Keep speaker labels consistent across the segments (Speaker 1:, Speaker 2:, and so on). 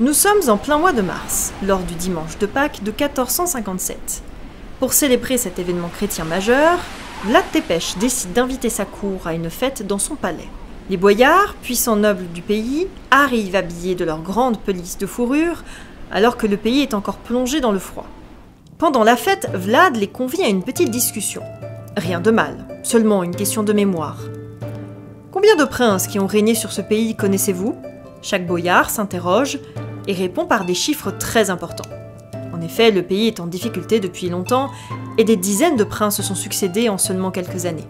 Speaker 1: Nous sommes en plein mois de mars, lors du dimanche de Pâques de 1457. Pour célébrer cet événement chrétien majeur, Vlad Tepes décide d'inviter sa cour à une fête dans son palais. Les boyards, puissants nobles du pays, arrivent habillés de leurs grandes pelisses de fourrure, alors que le pays est encore plongé dans le froid. Pendant la fête, Vlad les convie à une petite discussion. Rien de mal, seulement une question de mémoire. Combien de princes qui ont régné sur ce pays connaissez-vous ? Chaque boyard s'interroge et répond par des chiffres très importants. En effet, le pays est en difficulté depuis longtemps et des dizaines de princes se sont succédés en seulement quelques années.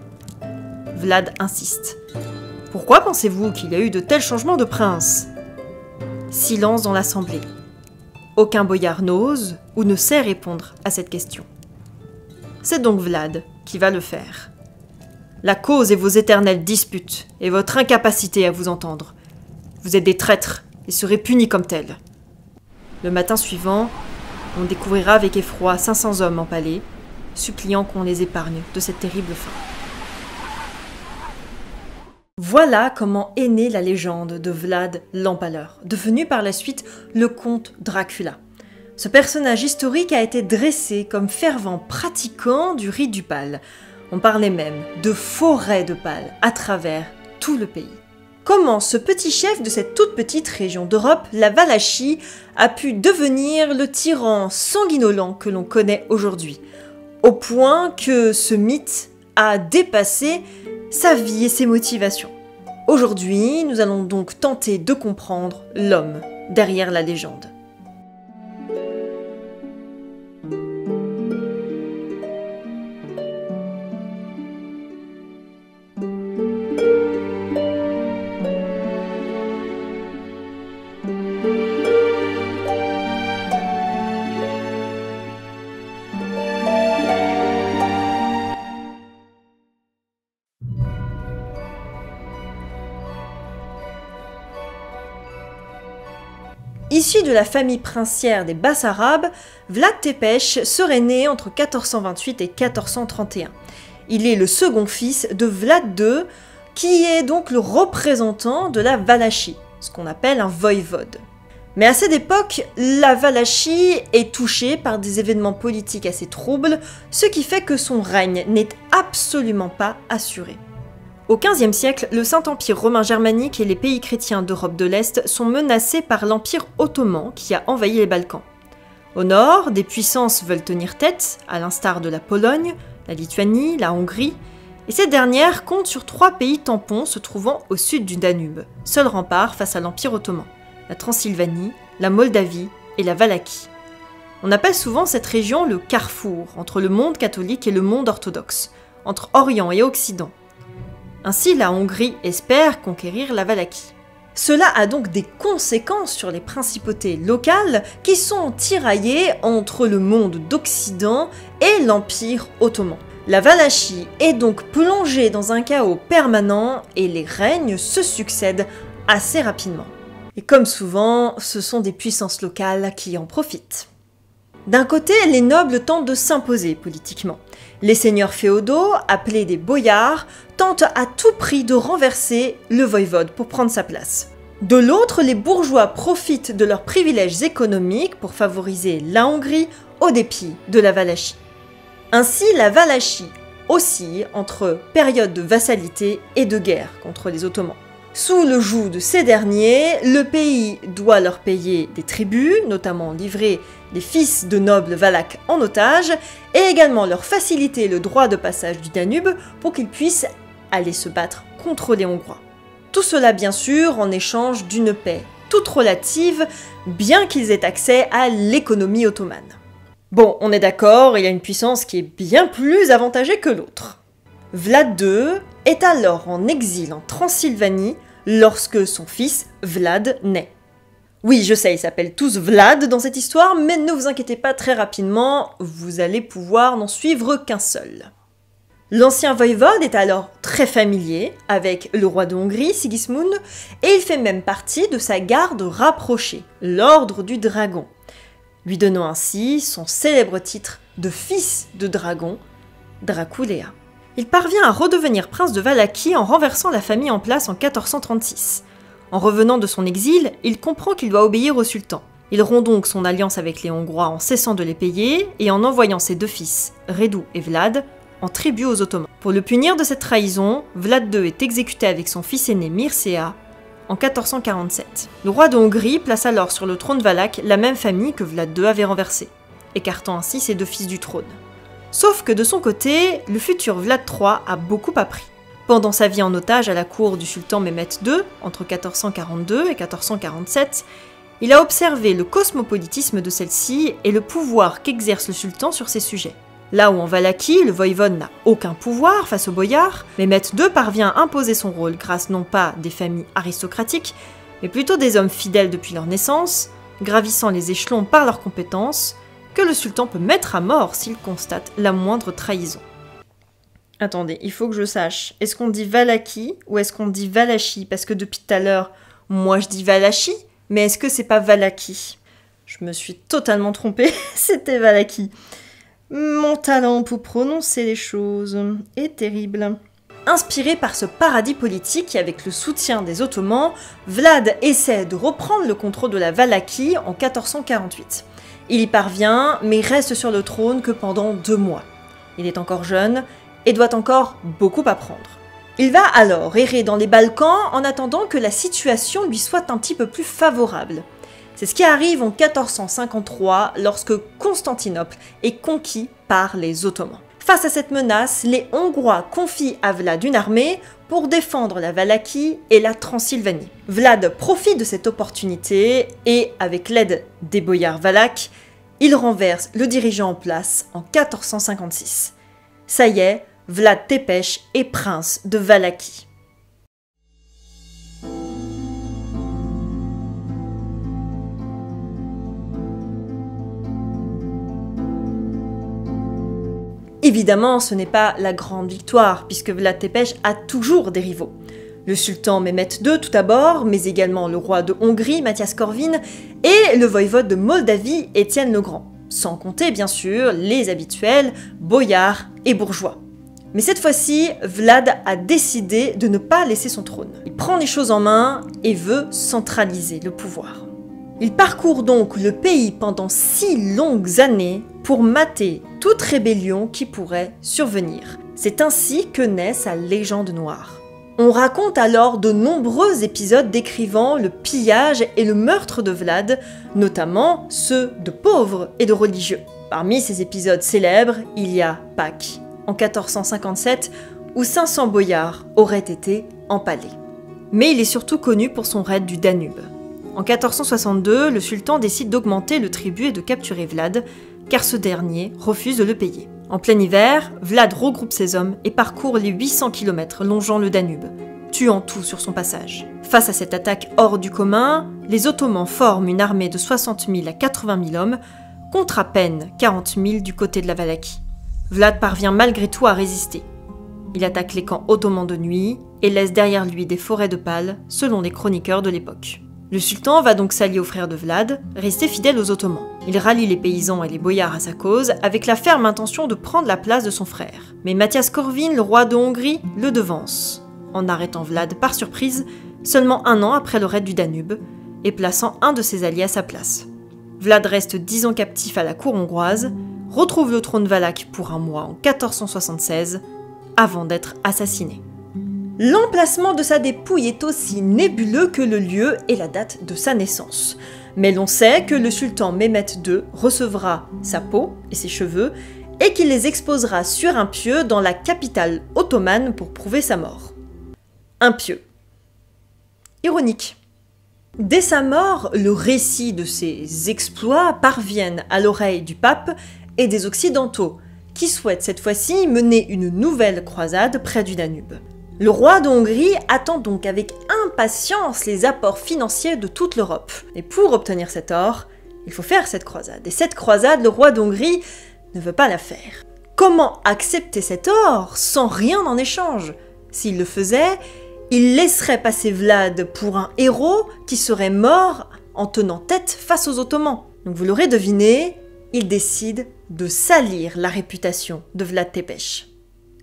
Speaker 1: Vlad insiste. Pourquoi pensez-vous qu'il y a eu de tels changements de princes ? Silence dans l'assemblée. Aucun boyard n'ose ou ne sait répondre à cette question. C'est donc Vlad qui va le faire. La cause est vos éternelles disputes et votre incapacité à vous entendre. Vous êtes des traîtres et serez punis comme tels. Le matin suivant, on découvrira avec effroi 500 hommes empalés, suppliant qu'on les épargne de cette terrible fin. Voilà comment est née la légende de Vlad l'Empaleur, devenu par la suite le comte Dracula. Ce personnage historique a été dressé comme fervent pratiquant du rite du pal. On parlait même de forêt de pal à travers tout le pays. Comment ce petit chef de cette toute petite région d'Europe, la Valachie, a pu devenir le tyran sanguinolent que l'on connaît aujourd'hui, au point que ce mythe a dépassé sa vie et ses motivations. Aujourd'hui, nous allons donc tenter de comprendre l'homme derrière la légende. Issu de la famille princière des Bassarabes, Vlad Tepes serait né entre 1428 et 1431. Il est le second fils de Vlad II, qui est donc le représentant de la Valachie, ce qu'on appelle un voïvode. Mais à cette époque, la Valachie est touchée par des événements politiques assez troubles, ce qui fait que son règne n'est absolument pas assuré. Au XVe siècle, le Saint-Empire romain germanique et les pays chrétiens d'Europe de l'Est sont menacés par l'Empire ottoman qui a envahi les Balkans. Au nord, des puissances veulent tenir tête, à l'instar de la Pologne, la Lituanie, la Hongrie, et ces dernières comptent sur 3 pays tampons se trouvant au sud du Danube, seul rempart face à l'Empire ottoman, la Transylvanie, la Moldavie et la Valachie. On appelle souvent cette région le carrefour entre le monde catholique et le monde orthodoxe, entre Orient et Occident. Ainsi, la Hongrie espère conquérir la Valachie. Cela a donc des conséquences sur les principautés locales qui sont tiraillées entre le monde d'Occident et l'Empire ottoman. La Valachie est donc plongée dans un chaos permanent et les règnes se succèdent assez rapidement. Et comme souvent, ce sont des puissances locales qui en profitent. D'un côté, les nobles tentent de s'imposer politiquement. Les seigneurs féodaux, appelés des boyards, tentent à tout prix de renverser le voïvode pour prendre sa place. De l'autre, les bourgeois profitent de leurs privilèges économiques pour favoriser la Hongrie au dépit de la Valachie. Ainsi, la Valachie oscille entre période de vassalité et de guerre contre les Ottomans. Sous le joug de ces derniers, le pays doit leur payer des tributs, notamment livrer des fils de nobles valaques en otage, et également leur faciliter le droit de passage du Danube pour qu'ils puissent aller se battre contre les Hongrois. Tout cela bien sûr en échange d'une paix toute relative, bien qu'ils aient accès à l'économie ottomane. Bon, on est d'accord, il y a une puissance qui est bien plus avantagée que l'autre. Vlad II est alors en exil en Transylvanie lorsque son fils Vlad naît. Oui, je sais, ils s'appellent tous Vlad dans cette histoire, mais ne vous inquiétez pas, très rapidement, vous allez pouvoir n'en suivre qu'un seul. L'ancien voïvode est alors très familier avec le roi de Hongrie, Sigismund, et il fait même partie de sa garde rapprochée, l'Ordre du Dragon, lui donnant ainsi son célèbre titre de fils de dragon, Draculea. Il parvient à redevenir prince de Valachie en renversant la famille en place en 1436. En revenant de son exil, il comprend qu'il doit obéir au sultan. Il rompt donc son alliance avec les Hongrois en cessant de les payer et en envoyant ses deux fils, Radu et Vlad, en tribut aux Ottomans. Pour le punir de cette trahison, Vlad II est exécuté avec son fils aîné Mircea en 1447. Le roi de Hongrie place alors sur le trône valaque la même famille que Vlad II avait renversée, écartant ainsi ses deux fils du trône. Sauf que de son côté, le futur Vlad III a beaucoup appris. Pendant sa vie en otage à la cour du sultan Mehmet II, entre 1442 et 1447, il a observé le cosmopolitisme de celle-ci et le pouvoir qu'exerce le sultan sur ses sujets. Là où en Valachie, le voïvode n'a aucun pouvoir face aux boyards, Mehmet II parvient à imposer son rôle grâce non pas des familles aristocratiques, mais plutôt des hommes fidèles depuis leur naissance, gravissant les échelons par leurs compétences, que le sultan peut mettre à mort s'il constate la moindre trahison. Attendez, il faut que je sache, est-ce qu'on dit Valachie ou est-ce qu'on dit Valachie? Parce que depuis tout à l'heure, moi je dis Valachie, mais est-ce que c'est pas Valachie? Je me suis totalement trompée, c'était Valachie. Mon talent pour prononcer les choses est terrible. Inspiré par ce paradis politique avec le soutien des Ottomans, Vlad essaie de reprendre le contrôle de la Valachie en 1448. Il y parvient, mais reste sur le trône que pendant 2 mois. Il est encore jeune et doit encore beaucoup apprendre. Il va alors errer dans les Balkans en attendant que la situation lui soit un petit peu plus favorable. C'est ce qui arrive en 1453 lorsque Constantinople est conquis par les Ottomans. Face à cette menace, les Hongrois confient à Vlad une armée pour défendre la Valachie et la Transylvanie. Vlad profite de cette opportunité et, avec l'aide des boyards valaques, il renverse le dirigeant en place en 1456. Ça y est, Vlad Tepes est prince de Valachie. Évidemment, ce n'est pas la grande victoire, puisque Vlad Tepes a toujours des rivaux. Le sultan Mehmet II tout d'abord, mais également le roi de Hongrie, Mátyás Korvin, et le voïvode de Moldavie, Étienne le Grand. Sans compter, bien sûr, les habituels, boyards et bourgeois. Mais cette fois-ci, Vlad a décidé de ne pas laisser son trône. Il prend les choses en main et veut centraliser le pouvoir. Il parcourt donc le pays pendant 6 longues années pour mater toute rébellion qui pourrait survenir. C'est ainsi que naît sa légende noire. On raconte alors de nombreux épisodes décrivant le pillage et le meurtre de Vlad, notamment ceux de pauvres et de religieux. Parmi ces épisodes célèbres, il y a Pâques, en 1457, où 500 boyards auraient été empalés. Mais il est surtout connu pour son raid du Danube. En 1462, le sultan décide d'augmenter le tribut et de capturer Vlad, car ce dernier refuse de le payer. En plein hiver, Vlad regroupe ses hommes et parcourt les 800 km longeant le Danube, tuant tout sur son passage. Face à cette attaque hors du commun, les Ottomans forment une armée de 60 000 à 80 000 hommes, contre à peine 40 000 du côté de la Valachie. Vlad parvient malgré tout à résister. Il attaque les camps ottomans de nuit et laisse derrière lui des forêts de pales, selon les chroniqueurs de l'époque. Le sultan va donc s'allier aux frères de Vlad, restés fidèles aux Ottomans. Il rallie les paysans et les boyards à sa cause, avec la ferme intention de prendre la place de son frère. Mais Mátyás Korvin, le roi de Hongrie, le devance, en arrêtant Vlad par surprise, seulement 1 an après le raid du Danube, et plaçant un de ses alliés à sa place. Vlad reste 10 ans captif à la cour hongroise, retrouve le trône valaque pour 1 mois en 1476, avant d'être assassiné. L'emplacement de sa dépouille est aussi nébuleux que le lieu et la date de sa naissance. Mais l'on sait que le sultan Mehmet II recevra sa peau et ses cheveux et qu'il les exposera sur un pieu dans la capitale ottomane pour prouver sa mort. Un pieu. Ironique. Dès sa mort, le récit de ses exploits parviennent à l'oreille du pape et des Occidentaux, qui souhaitent cette fois-ci mener une nouvelle croisade près du Danube. Le roi de Hongrie attend donc avec impatience les apports financiers de toute l'Europe. Et pour obtenir cet or, il faut faire cette croisade. Et cette croisade, le roi d'Hongrie ne veut pas la faire. Comment accepter cet or sans rien en échange? S'il le faisait, il laisserait passer Vlad pour un héros qui serait mort en tenant tête face aux Ottomans. Donc vous l'aurez deviné, il décide de salir la réputation de Vlad Tepes.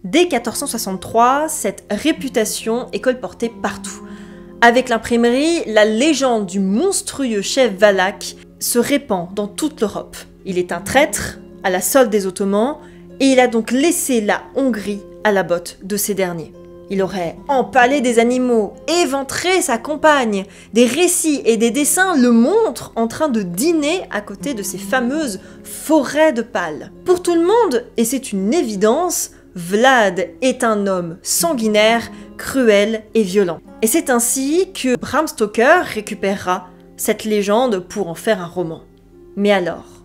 Speaker 1: Dès 1463, cette réputation est colportée partout. Avec l'imprimerie, la légende du monstrueux chef valak se répand dans toute l'Europe. Il est un traître à la solde des Ottomans et il a donc laissé la Hongrie à la botte de ces derniers. Il aurait empalé des animaux, éventré sa compagne. Des récits et des dessins le montrent en train de dîner à côté de ces fameuses forêts de pales. Pour tout le monde, et c'est une évidence, Vlad est un homme sanguinaire, cruel et violent. Et c'est ainsi que Bram Stoker récupérera cette légende pour en faire un roman. Mais alors,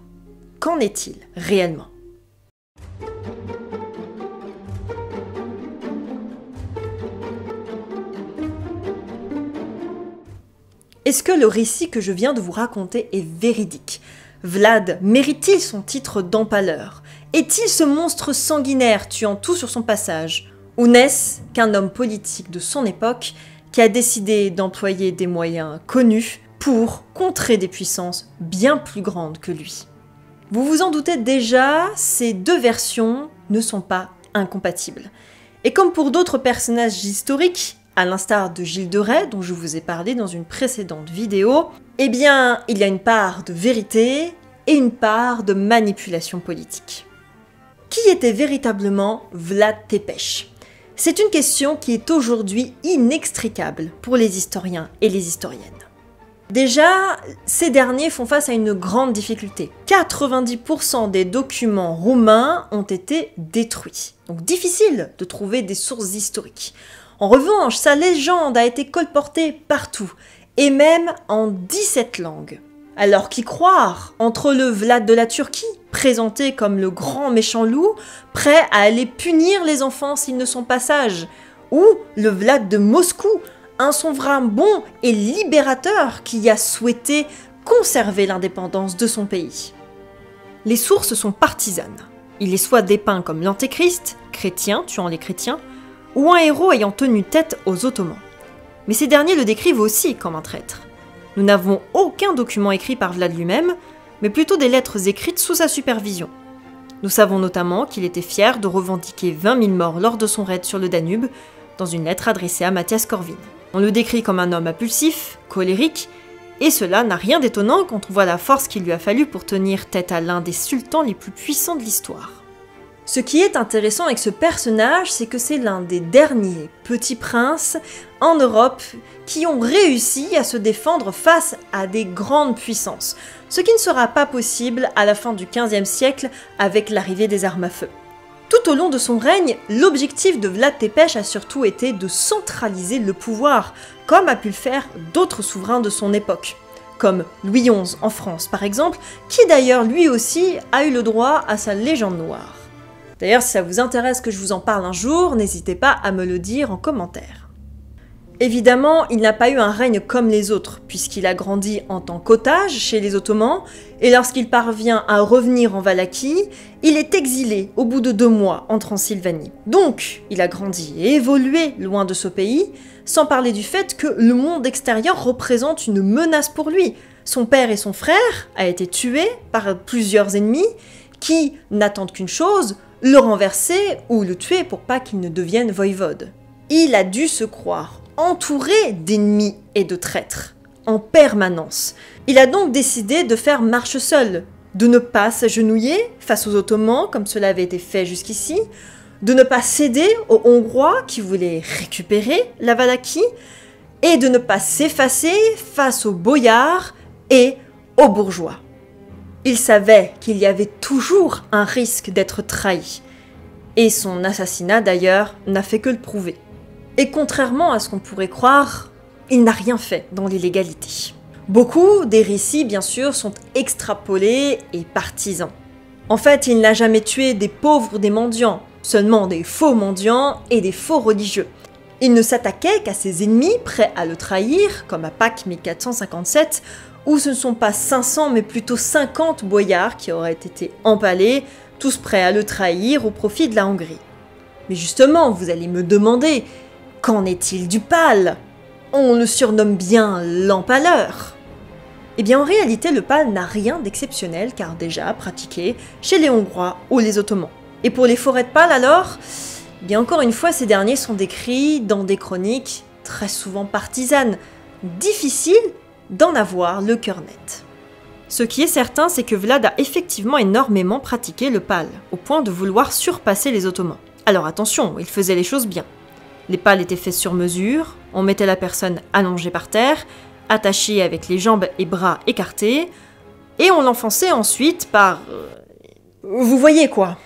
Speaker 1: qu'en est-il réellement ? Est-ce que le récit que je viens de vous raconter est véridique ? Vlad mérite-t-il son titre d'empaleur ? Est-il ce monstre sanguinaire tuant tout sur son passage ? Ou n'est-ce qu'un homme politique de son époque qui a décidé d'employer des moyens connus pour contrer des puissances bien plus grandes que lui ? Vous vous en doutez déjà, ces deux versions ne sont pas incompatibles. Et comme pour d'autres personnages historiques, à l'instar de Gilles de Rais, dont je vous ai parlé dans une précédente vidéo, eh bien, il y a une part de vérité et une part de manipulation politique. Qui était véritablement Vlad Tepes ? C'est une question qui est aujourd'hui inextricable pour les historiens et les historiennes. Déjà, ces derniers font face à une grande difficulté. 90% des documents roumains ont été détruits. Donc difficile de trouver des sources historiques. En revanche, sa légende a été colportée partout, et même en 17 langues. Alors qu'y croire entre le Vlad de la Turquie, présenté comme le grand méchant loup, prêt à aller punir les enfants s'ils ne sont pas sages, ou le Vlad de Moscou, un souverain bon et libérateur qui a souhaité conserver l'indépendance de son pays. Les sources sont partisanes. Il est soit dépeint comme l'antéchrist, chrétien tuant les chrétiens, ou un héros ayant tenu tête aux Ottomans. Mais ces derniers le décrivent aussi comme un traître. Nous n'avons aucun document écrit par Vlad lui-même, mais plutôt des lettres écrites sous sa supervision. Nous savons notamment qu'il était fier de revendiquer 20 000 morts lors de son raid sur le Danube, dans une lettre adressée à Mathias Corvin. On le décrit comme un homme impulsif, colérique, et cela n'a rien d'étonnant quand on voit la force qu'il lui a fallu pour tenir tête à l'un des sultans les plus puissants de l'histoire. Ce qui est intéressant avec ce personnage, c'est que c'est l'un des derniers petits princes en Europe qui ont réussi à se défendre face à des grandes puissances, ce qui ne sera pas possible à la fin du XVe siècle avec l'arrivée des armes à feu. Tout au long de son règne, l'objectif de Vlad Tepes a surtout été de centraliser le pouvoir, comme a pu le faire d'autres souverains de son époque, comme Louis XI en France par exemple, qui d'ailleurs lui aussi a eu le droit à sa légende noire. D'ailleurs, si ça vous intéresse que je vous en parle un jour, n'hésitez pas à me le dire en commentaire. Évidemment, il n'a pas eu un règne comme les autres, puisqu'il a grandi en tant qu'otage chez les Ottomans, et lorsqu'il parvient à revenir en Valachie, il est exilé au bout de 2 mois en Transylvanie. Donc, il a grandi et évolué loin de ce pays, sans parler du fait que le monde extérieur représente une menace pour lui. Son père et son frère ont été tués par plusieurs ennemis qui n'attendent qu'une chose, le renverser ou le tuer pour pas qu'il ne devienne voïvode. Il a dû se croire entouré d'ennemis et de traîtres, en permanence. Il a donc décidé de faire marche seule, de ne pas s'agenouiller face aux Ottomans comme cela avait été fait jusqu'ici, de ne pas céder aux Hongrois qui voulaient récupérer la Valachie, et de ne pas s'effacer face aux boyards et aux bourgeois. Il savait qu'il y avait toujours un risque d'être trahi, et son assassinat d'ailleurs n'a fait que le prouver. Et contrairement à ce qu'on pourrait croire, il n'a rien fait dans l'illégalité. Beaucoup des récits, bien sûr, sont extrapolés et partisans. En fait, il n'a jamais tué des pauvres ou des mendiants, seulement des faux mendiants et des faux religieux. Il ne s'attaquait qu'à ses ennemis prêts à le trahir, comme à Pâques 1457, où ce ne sont pas 500 mais plutôt 50 boyards qui auraient été empalés, tous prêts à le trahir au profit de la Hongrie. Mais justement, vous allez me demander, qu'en est-il du pal ? On le surnomme bien l'empaleur. Eh bien en réalité, le pal n'a rien d'exceptionnel car déjà pratiqué chez les Hongrois ou les Ottomans. Et pour les forêts de pal alors ? Eh bien encore une fois, ces derniers sont décrits dans des chroniques très souvent partisane, difficile d'en avoir le cœur net. Ce qui est certain, c'est que Vlad a effectivement énormément pratiqué le pal, au point de vouloir surpasser les Ottomans. Alors attention, il faisait les choses bien. Les pals étaient faits sur mesure, on mettait la personne allongée par terre, attachée avec les jambes et bras écartés, et on l'enfonçait ensuite par... vous voyez quoi?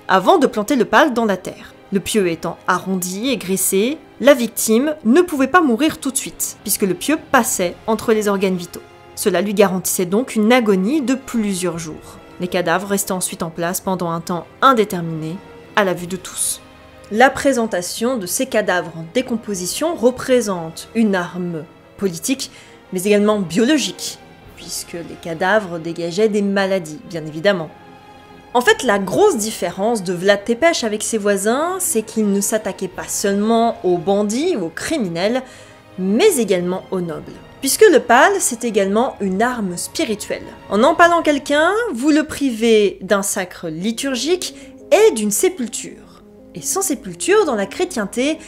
Speaker 1: Avant de planter le pal dans la terre. Le pieu étant arrondi et graissé, la victime ne pouvait pas mourir tout de suite, puisque le pieu passait entre les organes vitaux. Cela lui garantissait donc une agonie de plusieurs jours. Les cadavres restaient ensuite en place pendant un temps indéterminé, à la vue de tous. La présentation de ces cadavres en décomposition représente une arme politique, mais également biologique, puisque les cadavres dégageaient des maladies, bien évidemment. En fait, la grosse différence de Vlad Tepes avec ses voisins, c'est qu'il ne s'attaquait pas seulement aux bandits ou aux criminels, mais également aux nobles. Puisque le pal, c'est également une arme spirituelle. En empalant quelqu'un, vous le privez d'un sacre liturgique et d'une sépulture. Et sans sépulture, dans la chrétienté,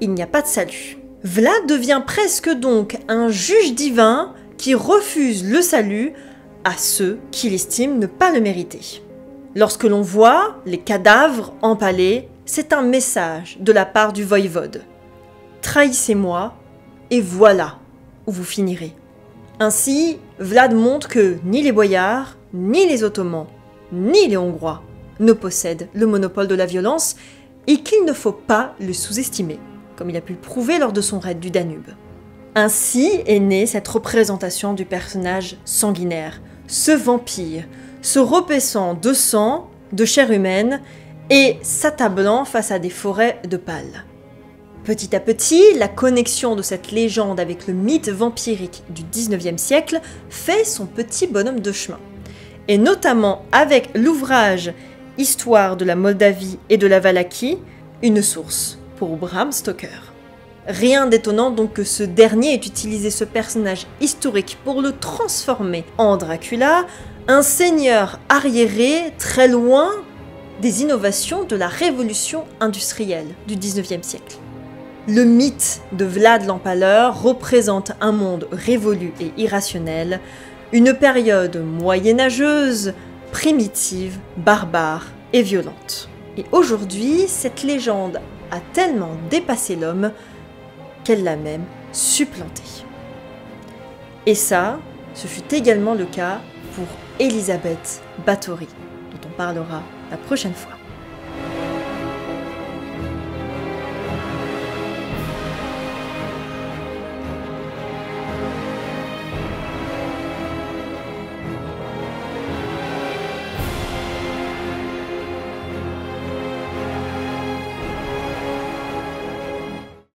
Speaker 1: il n'y a pas de salut. Vlad devient presque donc un juge divin qui refuse le salut à ceux qu'il estime ne pas le mériter. Lorsque l'on voit les cadavres empalés, c'est un message de la part du voïvode. Trahissez-moi, et voilà où vous finirez. Ainsi, Vlad montre que ni les boyards, ni les Ottomans, ni les Hongrois ne possèdent le monopole de la violence et qu'il ne faut pas le sous-estimer, comme il a pu le prouver lors de son raid du Danube. Ainsi est née cette représentation du personnage sanguinaire, ce vampire, se repaissant de sang, de chair humaine, et s'attablant face à des forêts de pal. Petit à petit, la connexion de cette légende avec le mythe vampirique du 19e siècle fait son petit bonhomme de chemin. Et notamment avec l'ouvrage Histoire de la Moldavie et de la Valachie, une source pour Bram Stoker. Rien d'étonnant donc que ce dernier ait utilisé ce personnage historique pour le transformer en Dracula, un seigneur arriéré très loin des innovations de la révolution industrielle du 19e siècle. Le mythe de Vlad l'Empaleur représente un monde révolu et irrationnel, une période moyenâgeuse, primitive, barbare et violente. Et aujourd'hui, cette légende a tellement dépassé l'homme qu'elle l'a même supplanté. Et ça, ce fut également le cas pour Elisabeth Báthory, dont on parlera la prochaine fois.